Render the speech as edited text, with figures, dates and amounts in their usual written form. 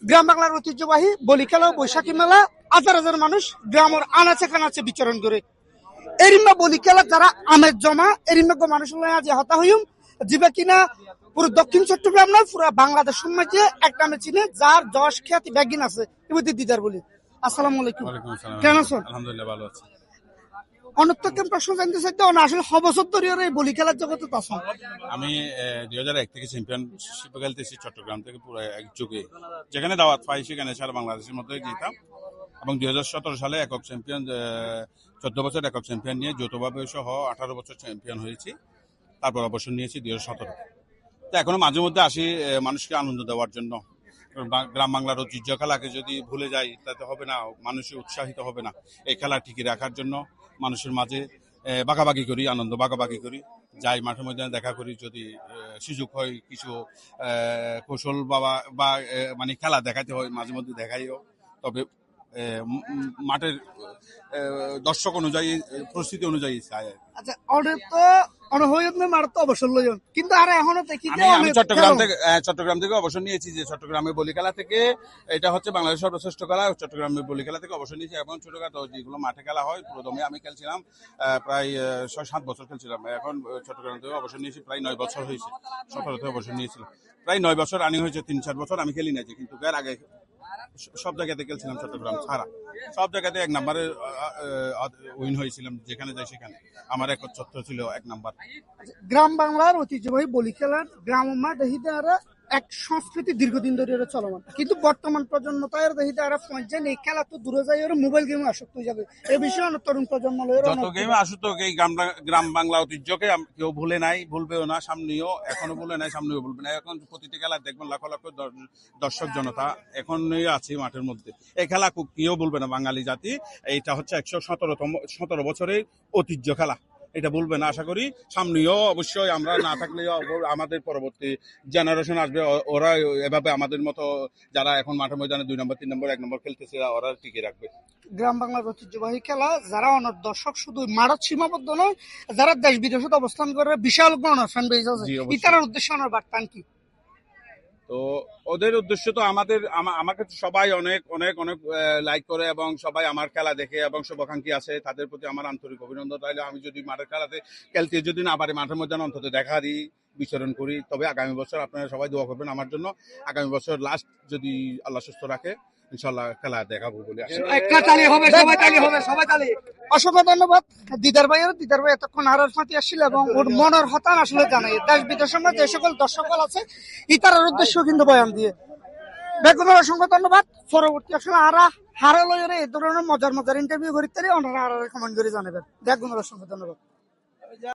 গ্রাম বাংলার ঐতিহ্যবাহী বলি খেলা বৈশাখী মেলা হাজার হাজার মানুষ গ্রামের আনাচে কানাচে বিচরণ করে এরিমা বলি খেলা যারা আমের জমা এরিমা মানুষ আজ হতা হইম জিবে কিনা পুরো দক্ষিণ চট্টগ্রাম না পুরো বাংলাদেশ মাঝে এক নামে চিনে যার যশ খ্যাতি ব্যাগিন আছে ইবুদি দিদার বলি। আসসালামু আলাইকুম, কেমন আছেন? আলহামদুলিল্লাহ ভালো আছি। অনর্থকের প্রশ্ন জানতে চাইতে আসলে বছর ধরে এই বলি খেলার জগতে আছেন। আমি 2001 থেকে চ্যাম্পিয়নশিপ খেলতেছি চট্টগ্রাম থেকে পুরো এক যুগে, যেখানে দাওয়াত পাই সেখানে সারা বাংলাদেশের মধ্যে যেতাম এবং 2017 সালে একক চ্যাম্পিয়ন 14 বছর একক চ্যাম্পিয়ন নিয়ে যৌথভাবে সহ 18 বছর চ্যাম্পিয়ন হয়েছি। তারপর অবসর নিয়েছি 2017। তো এখনো মাঝে মধ্যে আসি মানুষকে আনন্দ দেওয়ার জন্য। গ্রাম বাংলার ঐতিহ্য খেলাকে যদি ভুলে যাই তাতে হবে না, মানুষই উৎসাহিত হবে না। এই খেলা টিকে রাখার জন্য মানুষের মাঝে ভাগাভাগি করি, আনন্দ ভাগাভাগি করি, যাই মাঠের মধ্যে দেখা করি। যদি সুযোগ হয় কিছু কৌশল বা মানে খেলা দেখাতে হয় মাঝে মধ্যে দেখাইও, তবে মাঠের দর্শক অনুযায়ী পরিস্থিতি অনুযায়ী। আচ্ছা, অনেক তো অবসর লইন কিন্তু আর এখনো দেখি আমি চট্টগ্রাম থেকে অবসর নিয়েছি। যে চট্টগ্রামের বলি খেলা থেকে, এটা হচ্ছে বাংলাদেশের সর্বশ্রেষ্ঠ খেলা, চট্টগ্রামের বলি খেলা থেকে অবসর নিয়েছি। এখন ছোটখাটো যেগুলো মাঠে খেলা হয় প্রথমে আমি খেলছিলাম, প্রায় 6-7 বছর খেলছিলাম। এখন চট্টগ্রাম থেকে অবসর নিয়েছি, প্রায় 9 বছর হয়েছে। 17 থেকে অবসর নিয়েছিলাম, প্রায় 9 বছর রানিং হয়েছে। 3-4 বছর আমি খেলি না, কিন্তু এর আগে সব জায়গাতে খেলছিলাম, চট্টগ্রাম ছাড়া সব জায়গাতে 1 নম্বরে উইন হয়েছিলাম। যেখানে যাই সেখানে আমার একচ্ছত্র ছিল 1 নাম্বার। গ্রাম বাংলার ঐতিহ্যবাহী বলি খেলার গ্রাম দেহিতে এক সংস্কৃতি দীর্ঘদিন ধরে চলমান, কিন্তু বর্তমান প্রজন্ম তার দেহিতে পর্যায়ে এই খেলা তো দূরে যায়, ওরা মোবাইল গেমে আসক্ত হয়ে যাবে। এই বিষয়ে তরুণ প্রজন্ম যত গেমে আসক্ত, এই গ্রাম বাংলা ঐতিহ্যকে কেউ ভুলে নাই, ভুলবেও না, সামনেও এখনো ভুলে নাই, সামনেও ভুলবে না। এখন প্রতিটি খেলা দেখবেন লক্ষ লক্ষ দর্শক জনতা এখনই আছে মাঠের মধ্যে। এই খেলা কেউ ভুলবে না, বাঙালি জাতি। এইটা হচ্ছে 117 বছরের ঐতিহ্য খেলা, এটা বলবে না। আশা করি সামনেও অবশ্যই আমরা না থাকলেও আমাদের পরবর্তী জেনারেশন আসবে, ওরা এভাবে আমাদের মতো যারা এখন মাঠের ময়দানে 2 নম্বর 3 নম্বর 1 নম্বর খেলতেছে ওরা টিকে রাখবে। গ্রাম বাংলার ঐতিহ্যবাহী খেলা যারা অনেক দর্শক শুধু মাঠত সীমাবদ্ধ নয়, যারা দেশ বিদেশে অবস্থান করে বিশাল গণ ফ্যান বেজ আছে, ইতার উদ্দেশ্যে আমার বার্তান কি? তো ওদের উদ্দেশ্য তো আমাকে সবাই অনেক অনেক অনেক লাইক করে এবং সবাই আমার খেলা দেখে এবং শুভাকাঙ্ক্ষী আছে, তাদের প্রতি আমার আন্তরিক অভিনন্দন। তাইলে আমি যদি মাঠের খেলাতে খেলতে যদি না পারি, মাঠের মধ্যে অন্তত দেখা দিই, বিচরণ করি, তবে আগামী বছর আপনারা সবাই দোয়া করবেন আমার জন্য। আগামী বছর লাস্ট যদি আল্লাহ সুস্থ রাখে ইনশাল্লাহ খেলা দেখাবো বলে আশা। অসংখ্য ধন্যবাদ দিদার ভাই এতক্ষণ হারার ফাঁকি আসছিল এবং ওর মনের হতান আসলে জানাই দেশ বিদেশের মধ্যে যে সকল দর্শক আছে ইতার উদ্দেশ্য কিন্তু বয়ান দিয়ে বেগুনের অসংখ্য ধন্যবাদ। পরবর্তী আসলে হারা লইরে এই ধরনের মজার ইন্টারভিউ করিতে ওনারা কমেন্ট করে জানাবেন। বেগুনের অসংখ্য ধন্যবাদ।